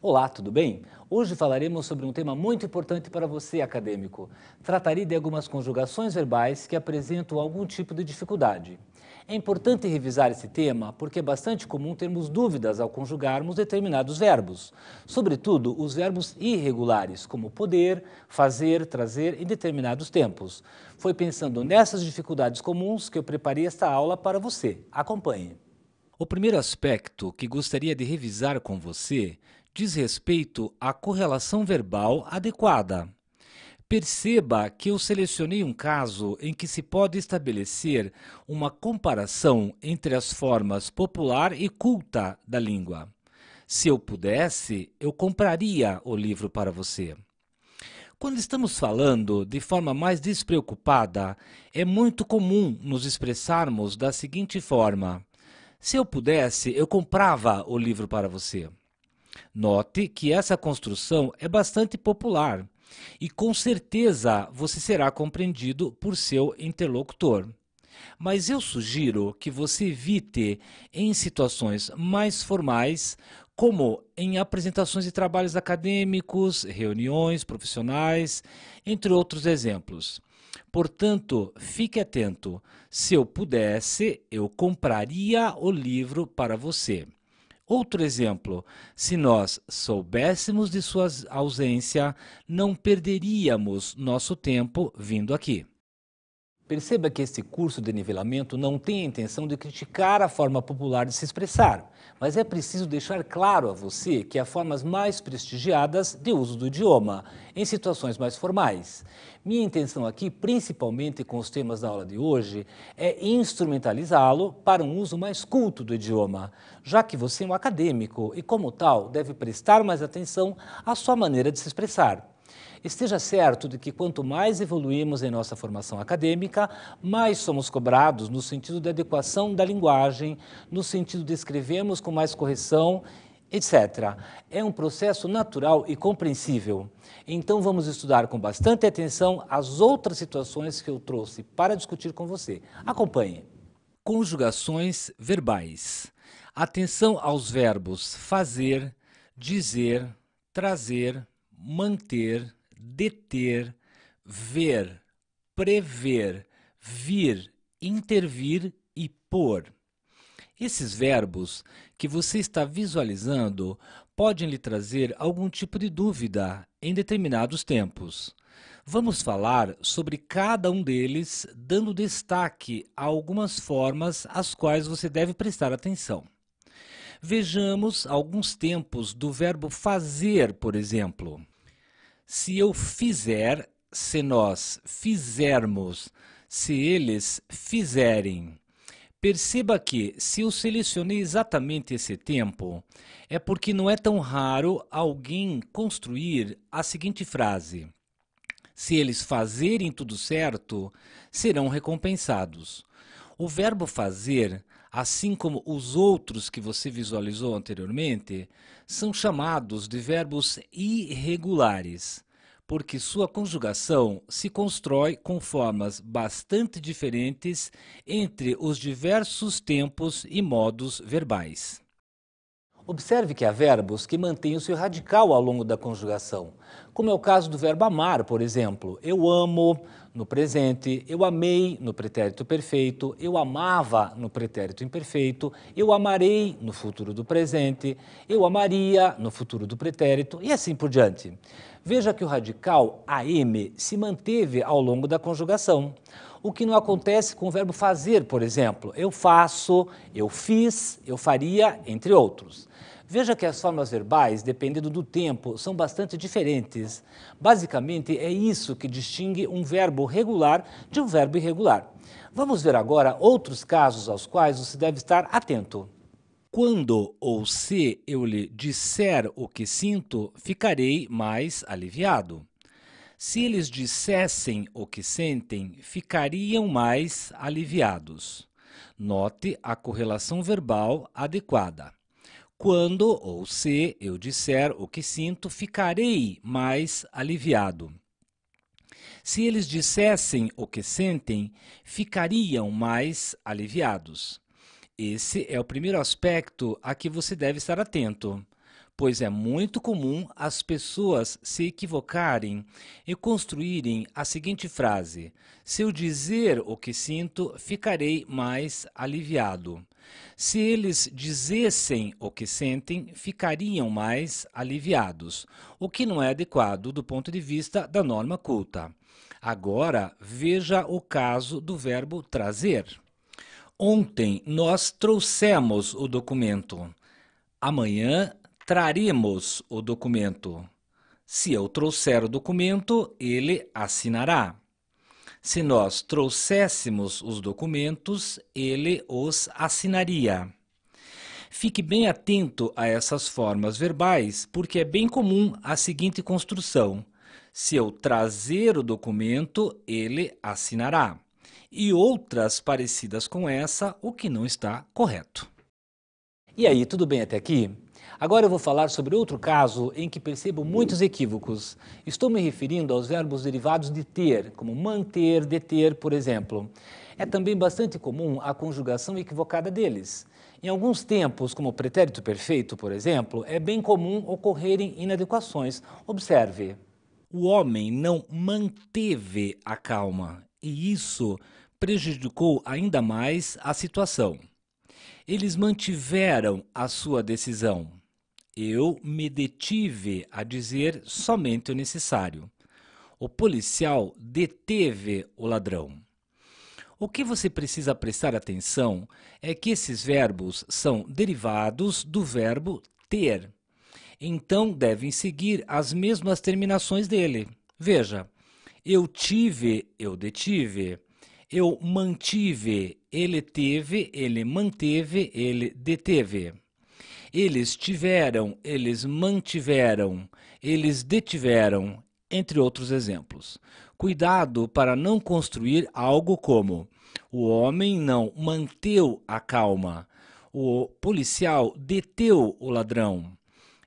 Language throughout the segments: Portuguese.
Olá, tudo bem? Hoje falaremos sobre um tema muito importante para você, acadêmico. Tratarei de algumas conjugações verbais que apresentam algum tipo de dificuldade. É importante revisar esse tema porque é bastante comum termos dúvidas ao conjugarmos determinados verbos, sobretudo os verbos irregulares, como poder, fazer, trazer em determinados tempos. Foi pensando nessas dificuldades comuns que eu preparei esta aula para você. Acompanhe. O primeiro aspecto que gostaria de revisar com você diz respeito à correlação verbal adequada. Perceba que eu selecionei um caso em que se pode estabelecer uma comparação entre as formas popular e culta da língua. Se eu pudesse, eu compraria o livro para você. Quando estamos falando de forma mais despreocupada, é muito comum nos expressarmos da seguinte forma: se eu pudesse, eu comprava o livro para você. Note que essa construção é bastante popular e com certeza você será compreendido por seu interlocutor. Mas eu sugiro que você evite em situações mais formais, como em apresentações de trabalhos acadêmicos, reuniões profissionais, entre outros exemplos. Portanto, fique atento. Se eu pudesse, eu compraria o livro para você. Outro exemplo, se nós soubéssemos de sua ausência, não perderíamos nosso tempo vindo aqui. Perceba que este curso de nivelamento não tem a intenção de criticar a forma popular de se expressar, mas é preciso deixar claro a você que há formas mais prestigiadas de uso do idioma, em situações mais formais. Minha intenção aqui, principalmente com os temas da aula de hoje, é instrumentalizá-lo para um uso mais culto do idioma, já que você é um acadêmico e, como tal, deve prestar mais atenção à sua maneira de se expressar. Esteja certo de que quanto mais evoluímos em nossa formação acadêmica, mais somos cobrados no sentido de adequação da linguagem, no sentido de escrevermos com mais correção, etc. É um processo natural e compreensível. Então vamos estudar com bastante atenção as outras situações que eu trouxe para discutir com você. Acompanhe. Conjugações verbais. Atenção aos verbos fazer, dizer, trazer, manter, deter, ver, prever, vir, intervir e pôr. Esses verbos que você está visualizando podem lhe trazer algum tipo de dúvida em determinados tempos. Vamos falar sobre cada um deles, dando destaque a algumas formas às quais você deve prestar atenção. Vejamos alguns tempos do verbo fazer, por exemplo. Se eu fizer, se nós fizermos, se eles fizerem. Perceba que, se eu selecionei exatamente esse tempo, é porque não é tão raro alguém construir a seguinte frase: se eles fazerem tudo certo, serão recompensados. O verbo fazer, assim como os outros que você visualizou anteriormente, são chamados de verbos irregulares, porque sua conjugação se constrói com formas bastante diferentes entre os diversos tempos e modos verbais. Observe que há verbos que mantêm o seu radical ao longo da conjugação, como é o caso do verbo amar, por exemplo. Eu amo no presente, eu amei no pretérito perfeito, eu amava no pretérito imperfeito, eu amarei no futuro do presente, eu amaria no futuro do pretérito e assim por diante. Veja que o radical am se manteve ao longo da conjugação, o que não acontece com o verbo fazer, por exemplo. Eu faço, eu fiz, eu faria, entre outros. Veja que as formas verbais, dependendo do tempo, são bastante diferentes. Basicamente, é isso que distingue um verbo regular de um verbo irregular. Vamos ver agora outros casos aos quais você deve estar atento. Quando ou se eu lhe disser o que sinto, ficarei mais aliviado. Se eles dissessem o que sentem, ficariam mais aliviados. Note a correlação verbal adequada. Quando ou se eu disser o que sinto, ficarei mais aliviado. Se eles dissessem o que sentem, ficariam mais aliviados. Esse é o primeiro aspecto a que você deve estar atento. pois é muito comum as pessoas se equivocarem e construírem a seguinte frase: se eu dizer o que sinto, ficarei mais aliviado. Se eles dissessem o que sentem, ficariam mais aliviados, o que não é adequado do ponto de vista da norma culta. Agora, veja o caso do verbo trazer. Ontem nós trouxemos o documento. Amanhã traremos o documento. Se eu trouxer o documento, ele assinará. Se nós trouxéssemos os documentos, ele os assinaria. Fique bem atento a essas formas verbais, porque é bem comum a seguinte construção: se eu trazer o documento, ele assinará. E outras parecidas com essa, o que não está correto. E aí, tudo bem até aqui? Agora eu vou falar sobre outro caso em que percebo muitos equívocos. Estou me referindo aos verbos derivados de ter, como manter, deter, por exemplo. É também bastante comum a conjugação equivocada deles. Em alguns tempos, como o pretérito perfeito, por exemplo, é bem comum ocorrerem inadequações. Observe. O homem não manteve a calma, e isso prejudicou ainda mais a situação. Eles mantiveram a sua decisão. Eu me detive a dizer somente o necessário. O policial deteve o ladrão. O que você precisa prestar atenção é que esses verbos são derivados do verbo ter. Então, devem seguir as mesmas terminações dele. Veja, eu tive, eu detive. Eu mantive, ele teve, ele manteve, ele deteve. Eles tiveram, eles mantiveram, eles detiveram, entre outros exemplos. Cuidado para não construir algo como: o homem não manteve a calma, o policial deteu o ladrão.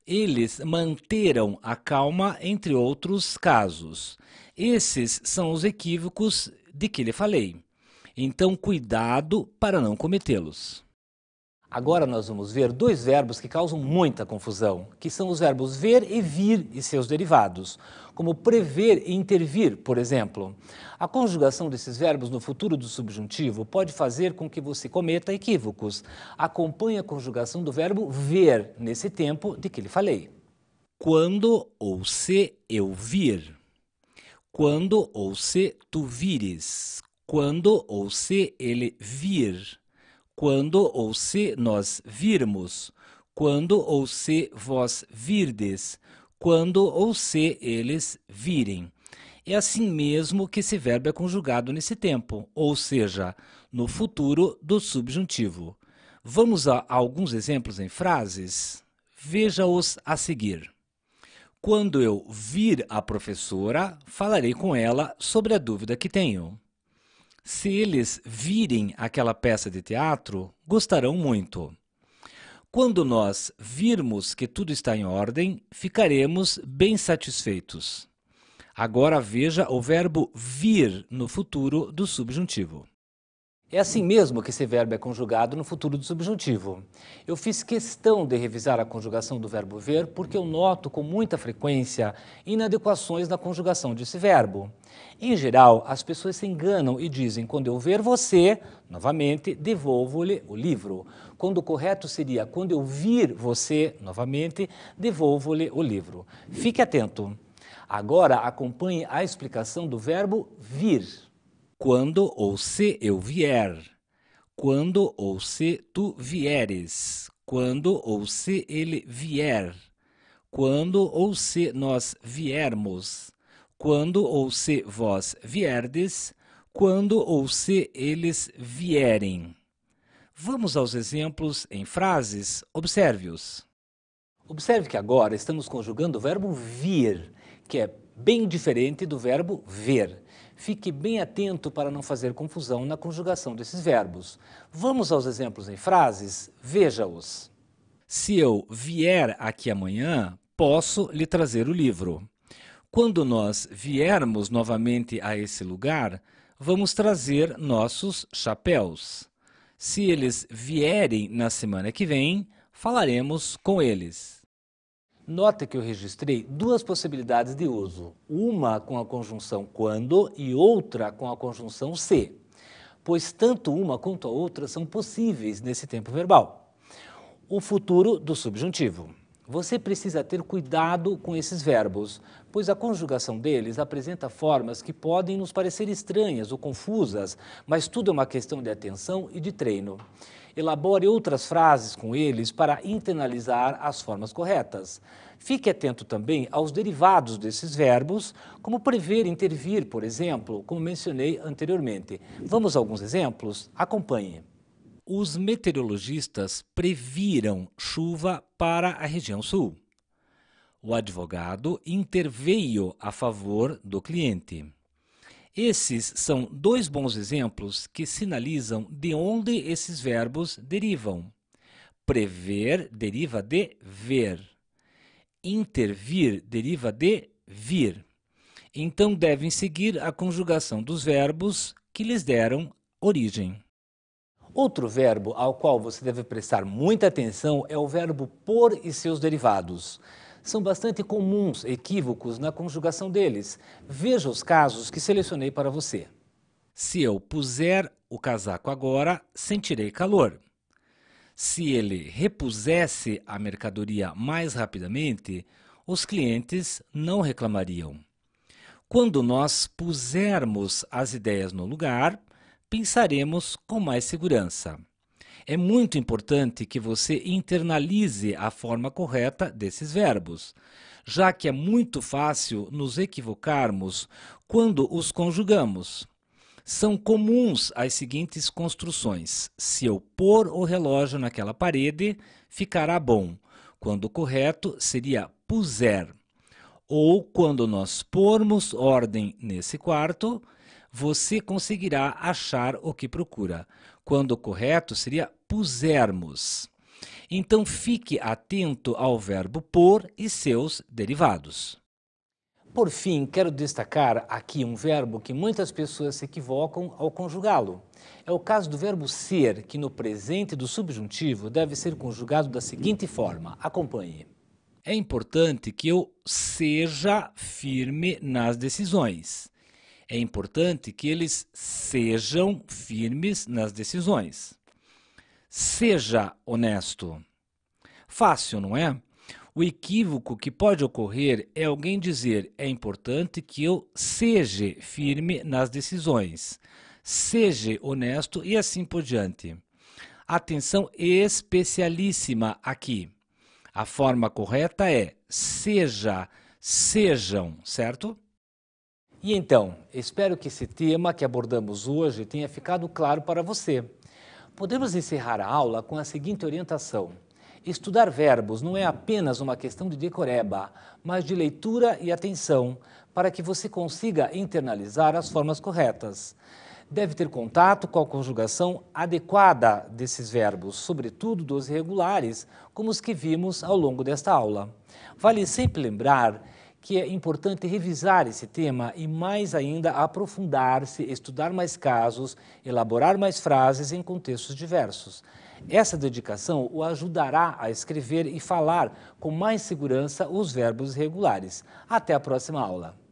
Eles manteram a calma, entre outros casos. Esses são os equívocos de que lhe falei. Então, cuidado para não cometê-los. Agora nós vamos ver dois verbos que causam muita confusão, que são os verbos ver e vir e seus derivados, como prever e intervir, por exemplo. A conjugação desses verbos no futuro do subjuntivo pode fazer com que você cometa equívocos. Acompanhe a conjugação do verbo ver, nesse tempo de que lhe falei. Quando ou se eu vir. Quando ou se tu vires. Quando ou se ele vir. Quando ou se nós virmos, quando ou se vós virdes, quando ou se eles virem. É assim mesmo que esse verbo é conjugado nesse tempo, ou seja, no futuro do subjuntivo. Vamos a alguns exemplos em frases? Veja-os a seguir. Quando eu vir a professora, falarei com ela sobre a dúvida que tenho. Se eles virem aquela peça de teatro, gostarão muito. Quando nós virmos que tudo está em ordem, ficaremos bem satisfeitos. Agora veja o verbo vir no futuro do subjuntivo. É assim mesmo que esse verbo é conjugado no futuro do subjuntivo. Eu fiz questão de revisar a conjugação do verbo ver porque eu noto com muita frequência inadequações na conjugação desse verbo. Em geral, as pessoas se enganam e dizem: quando eu ver você, novamente, devolvo-lhe o livro. Quando o correto seria: quando eu vir você, novamente, devolvo-lhe o livro. Fique atento. Agora acompanhe a explicação do verbo vir. Quando ou se eu vier, quando ou se tu vieres, quando ou se ele vier, quando ou se nós viermos, quando ou se vós vierdes, quando ou se eles vierem. Vamos aos exemplos em frases, observe-os. Observe que agora estamos conjugando o verbo vir, que é bem diferente do verbo ver. Fique bem atento para não fazer confusão na conjugação desses verbos. Vamos aos exemplos em frases? Veja-os. Se eu vier aqui amanhã, posso lhe trazer o livro. Quando nós viermos novamente a esse lugar, vamos trazer nossos chapéus. Se eles vierem na semana que vem, falaremos com eles. Nota que eu registrei duas possibilidades de uso, uma com a conjunção quando e outra com a conjunção se, pois tanto uma quanto a outra são possíveis nesse tempo verbal. O futuro do subjuntivo. Você precisa ter cuidado com esses verbos, pois a conjugação deles apresenta formas que podem nos parecer estranhas ou confusas, mas tudo é uma questão de atenção e de treino. Elabore outras frases com eles para internalizar as formas corretas. Fique atento também aos derivados desses verbos, como prever, intervir, por exemplo, como mencionei anteriormente. Vamos a alguns exemplos? Acompanhe. Os meteorologistas previram chuva para a região sul. O advogado interveio a favor do cliente. Esses são dois bons exemplos que sinalizam de onde esses verbos derivam. Prever deriva de ver. Intervir deriva de vir. Então devem seguir a conjugação dos verbos que lhes deram origem. Outro verbo ao qual você deve prestar muita atenção é o verbo pôr e seus derivados. São bastante comuns equívocos na conjugação deles. Veja os casos que selecionei para você. Se eu puser o casaco agora, sentirei calor. Se ele repusesse a mercadoria mais rapidamente, os clientes não reclamariam. Quando nós pusermos as ideias no lugar, pensaremos com mais segurança. É muito importante que você internalize a forma correta desses verbos, já que é muito fácil nos equivocarmos quando os conjugamos. São comuns as seguintes construções. Se eu pôr o relógio naquela parede, ficará bom. Quando o correto seria puser. Ou quando nós pormos ordem nesse quarto, você conseguirá achar o que procura. Quando o correto seria pusermos. Então fique atento ao verbo pôr e seus derivados. Por fim, quero destacar aqui um verbo que muitas pessoas se equivocam ao conjugá-lo. É o caso do verbo ser, que no presente do subjuntivo deve ser conjugado da seguinte forma. Acompanhe. É importante que eu seja firme nas decisões. É importante que eles sejam firmes nas decisões. Seja honesto. Fácil, não é? O equívoco que pode ocorrer é alguém dizer: é importante que eu seja firme nas decisões, seja honesto e assim por diante. Atenção especialíssima aqui. A forma correta é seja, sejam, certo? E então, espero que esse tema que abordamos hoje tenha ficado claro para você. Podemos encerrar a aula com a seguinte orientação. Estudar verbos não é apenas uma questão de decoreba, mas de leitura e atenção, para que você consiga internalizar as formas corretas. Deve ter contato com a conjugação adequada desses verbos, sobretudo dos irregulares, como os que vimos ao longo desta aula. Vale sempre lembrar que é importante revisar esse tema e mais ainda aprofundar-se, estudar mais casos, elaborar mais frases em contextos diversos. Essa dedicação o ajudará a escrever e falar com mais segurança os verbos irregulares. Até a próxima aula.